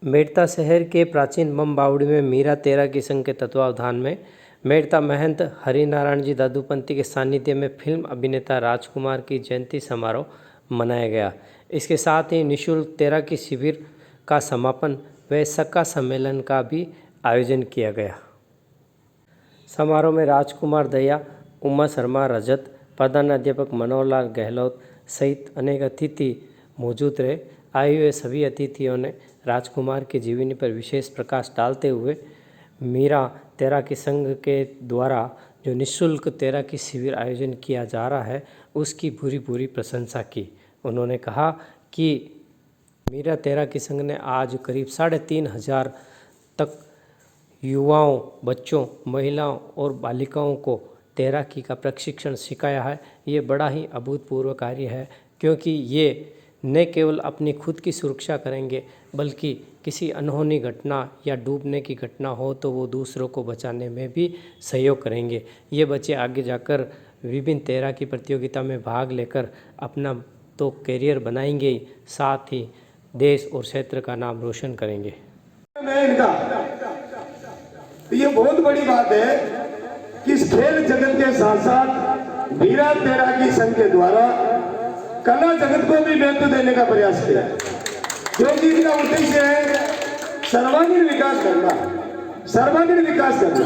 मेड़ता शहर के प्राचीन बम बावड़ी में मीरा तैराकी संघ के तत्वावधान में मेड़ता महंत हरिनारायण जी दादूपंथी के सानिध्य में फिल्म अभिनेता राजकुमार की जयंती समारोह मनाया गया। इसके साथ ही निःशुल्क तैराकी शिविर का समापन व सक्का सम्मेलन का भी आयोजन किया गया। समारोह में राजकुमार दया, उमा शर्मा रजत, प्रधान अध्यापक मनोहर लाल गहलोत सहित अनेक अतिथि मौजूद रहे। आए हुए सभी अतिथियों ने राजकुमार की जीवनी पर विशेष प्रकाश डालते हुए मीरा तैराकी संघ के द्वारा जो निःशुल्क तैराकी शिविर आयोजन किया जा रहा है उसकी पूरी प्रशंसा की। उन्होंने कहा कि मीरा तैराकी संघ ने आज करीब 3,500 तक युवाओं, बच्चों, महिलाओं और बालिकाओं को तैराकी का प्रशिक्षण सिखाया है। ये बड़ा ही अभूतपूर्व कार्य है, क्योंकि ये न केवल अपनी खुद की सुरक्षा करेंगे बल्कि किसी अनहोनी घटना या डूबने की घटना हो तो वो दूसरों को बचाने में भी सहयोग करेंगे। ये बच्चे आगे जाकर विभिन्न तैराकी प्रतियोगिता में भाग लेकर अपना तो करियर बनाएंगे ही, साथ ही देश और क्षेत्र का नाम रोशन करेंगे। ये बहुत बड़ी बात है कि इस खेल जगत के साथ साथ मीरा तैराकी संघ के द्वारा कला जगत को भी महत्व देने का प्रयास किया है, क्योंकि इसका उद्देश्य है सर्वांगीण विकास करना। सर्वांगीण विकास करना,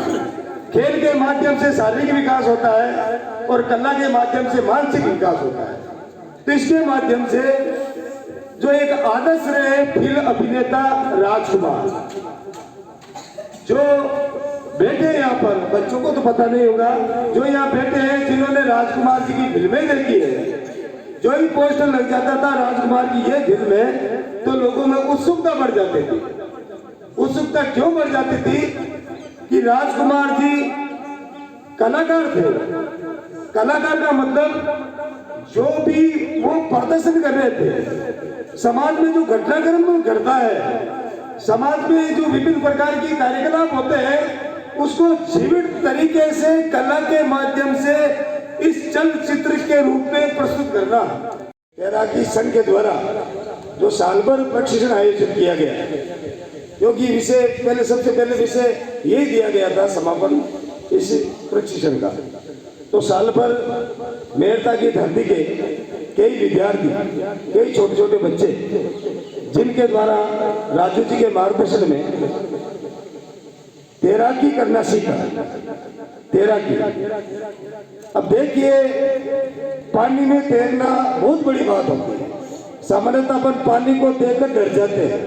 खेल के माध्यम से शारीरिक विकास होता है और कला के माध्यम से मानसिक विकास होता है। तो इसके माध्यम से जो एक आदर्श रहे फिल्म अभिनेता राजकुमार, जो बैठे यहाँ पर, बच्चों को तो पता नहीं होगा, जो यहाँ बैठे हैं जिन्होंने राजकुमार जी की फिल्में देखी है, जो भी पोस्टर लग जाता था राजकुमार की ये फिल्म है तो लोगों में उत्सुकता बढ़ जाती थी। उत्सुकता क्यों बढ़ जाती थी कि राजकुमार जी कलाकार थे। कलाकार का मतलब जो भी वो प्रदर्शन कर रहे थे, समाज में जो घटनाक्रम घटता है, समाज में जो विभिन्न प्रकार के कार्यकलाप होते हैं, उसको जीवित तरीके से कला के माध्यम से इस चलचित्र के रूप में प्रस्तुत करना। तैराकी संघ के द्वारा जो साल भर प्रशिक्षण आयोजित किया गया, क्योंकि विषय पहले सबसे पहले विषय यही दिया गया था समापन इस प्रशिक्षण का। तो साल भर मेड़ता की धरती के कई विद्यार्थी, कई छोटे छोटे बच्चे, जिनके द्वारा राजू जी के मार्गदर्शन में तैराकी करना सीखा। तैराकी, अब देखिए पानी में तैरना बहुत बड़ी बात होती है। सामान्यतः अपन पानी को देखकर डर जाते हैं,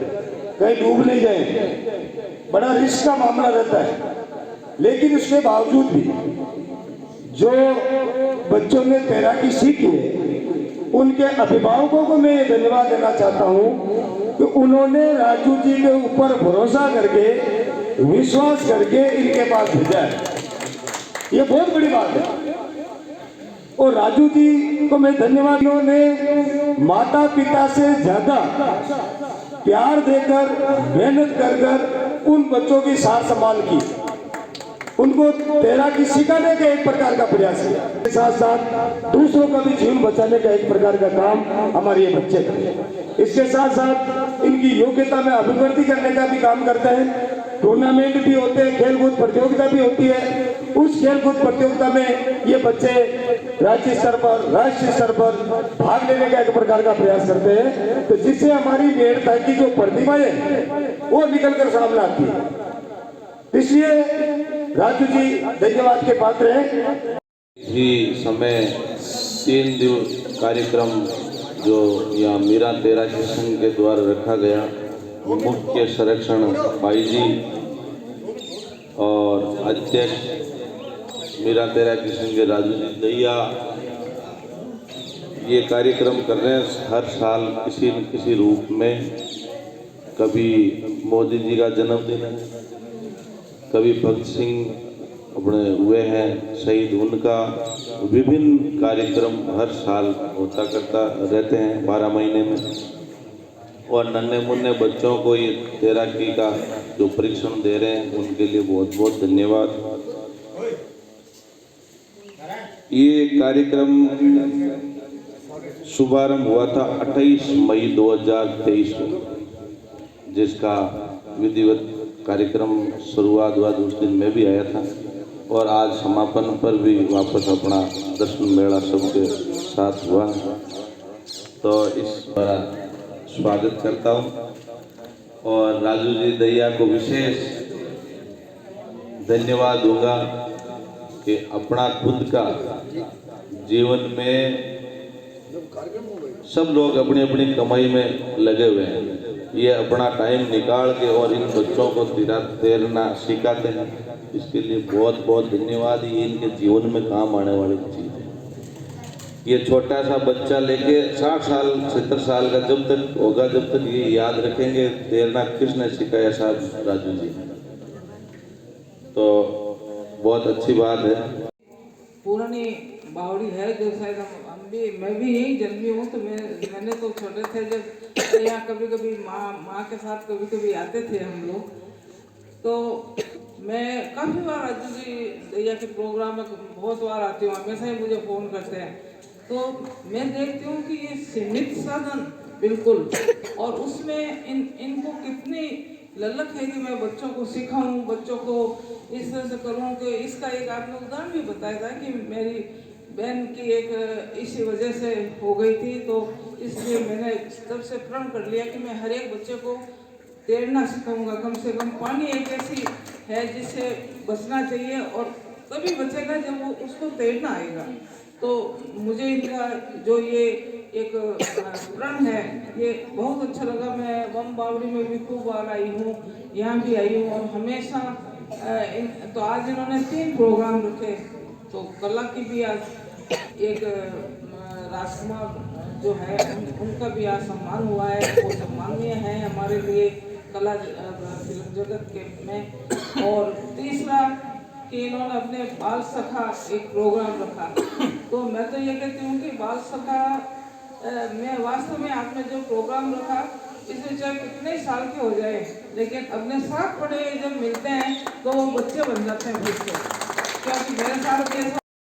कहीं डूब नहीं जाए, बड़ा रिस्क का मामला रहता है। लेकिन उसके बावजूद भी जो बच्चों ने तैराकी सीखी है, उनके अभिभावकों को मैं ये धन्यवाद देना चाहता हूँ कि उन्होंने राजू जी के ऊपर भरोसा करके, विश्वास करके इनके पास भेजा है। ये बहुत बड़ी बात है। और राजू जी को मैं धन्यवाद, उन्होंने माता पिता से ज्यादा प्यार देकर, मेहनत कर उन बच्चों की सार संभाल की, उनको तैराकी सिखाने का एक प्रकार का प्रयास किया। साथ साथ दूसरों का भी जीवन बचाने का एक प्रकार का काम हमारे ये बच्चे करते। इसके साथ साथ इनकी योग्यता में अभिवृद्धि करने का भी काम करते हैं। टूर्नामेंट भी होते हैं, खेलकूद प्रतियोगिता भी होती है। उस खेलकूद प्रतियोगिता में ये बच्चे राज्य स्तर पर, राष्ट्रीय स्तर पर भाग लेने का एक प्रकार का प्रयास करते हैं, तो जिससे हमारी मेड़ता की जो प्रतिभाएं वो निकल कर सामने आती है। इसलिए राजू जी धन्यवाद के पात्र हैं। ही समय 3 दिवस कार्यक्रम जो यहाँ मीरा तैराकी संघ के द्वारा रखा गया, मुख्य संरक्षण भाई जी और अध्यक्ष मीरा तैराकी संघ राजू जी दैया ये कार्यक्रम कर रहे हैं हर साल किसी न किसी रूप में। कभी मोदी जी का जन्मदिन है, कभी भगत सिंह अपने हुए हैं शहीद, उनका विभिन्न कार्यक्रम हर साल होता करता रहते हैं 12 महीने में। और नन्हे मुन्ने बच्चों को ये तैराकी का जो प्रशिक्षण दे रहे हैं उनके लिए बहुत बहुत धन्यवाद। ये कार्यक्रम शुभारंभ हुआ था 28 मई 2023 को, जिसका विधिवत कार्यक्रम शुरुआत हुआ उस दिन मैं भी आया था और आज समापन पर भी वापस अपना दर्शन मेला सबके साथ हुआ। तो इस पर स्वागत करता हूँ और राजू जी दैया को विशेष धन्यवाद दूंगा कि अपना खुद का जीवन में सब लोग अपनी अपनी कमाई में लगे हुए हैं, ये अपना टाइम निकाल के और इन बच्चों को तैरना सिखाते हैं। इसके लिए बहुत बहुत धन्यवाद। ये इनके जीवन में काम आने वाली चीज़ है। ये छोटा सा बच्चा लेके 60 साल 70 साल का जब तक होगा, जब तक ये याद रखेंगे तैरना किसने सिखाया, साहब राजू जी। तो बहुत अच्छी बात है। पुरानी बावड़ी है जो शायद मैं भी यहीं जन्मी हूँ, तो मैंने तो छोटे थे जब यहाँ कभी कभी माँ के साथ कभी कभी आते थे हम लोग, तो मैं काफ़ी बार राजू जी दैया के प्रोग्राम में बहुत बार आती हूँ, हमेशा ही मुझे फ़ोन करते हैं। तो मैं देखती हूँ कि ये सीमित साधन बिल्कुल, और उसमें इनको कितनी ललक है कि मैं बच्चों को सिखाऊं, बच्चों को इस तरह से करूं। कि इसका एक आपने उदाहरण भी बताया था कि मेरी बहन की एक इसी वजह से हो गई थी, तो इसलिए मैंने तब से प्रण कर लिया कि मैं हर एक बच्चे को तैरना सिखाऊंगा। कम से कम पानी एक ऐसी है जिससे बचना चाहिए और तभी बचेगा जब वो उसको तैरना आएगा। तो मुझे इनका जो ये एक प्रण है ये बहुत अच्छा लगा। मैं बम बावड़ी में भी खूब बार आई हूँ, यहाँ भी आई हूँ और हमेशा तो आज इन्होंने 3 प्रोग्राम रखे। तो कला की भी आज एक राजकुमार जो है उनका भी आज सम्मान हुआ है, वो सम्माननीय है हमारे लिए कला फिल्म जगत के में। और तीसरा कि इन्होंने अपने बाल सखा एक प्रोग्राम रखा। तो मैं तो ये कहती हूँ कि बाल सखा में वास्तव में आपने जो प्रोग्राम रखा इसमें चाहे कितने साल के हो जाए, लेकिन अपने साथ पढ़े जब मिलते हैं तो वो बच्चे बन जाते हैं फिर से। क्योंकि मेरे साथ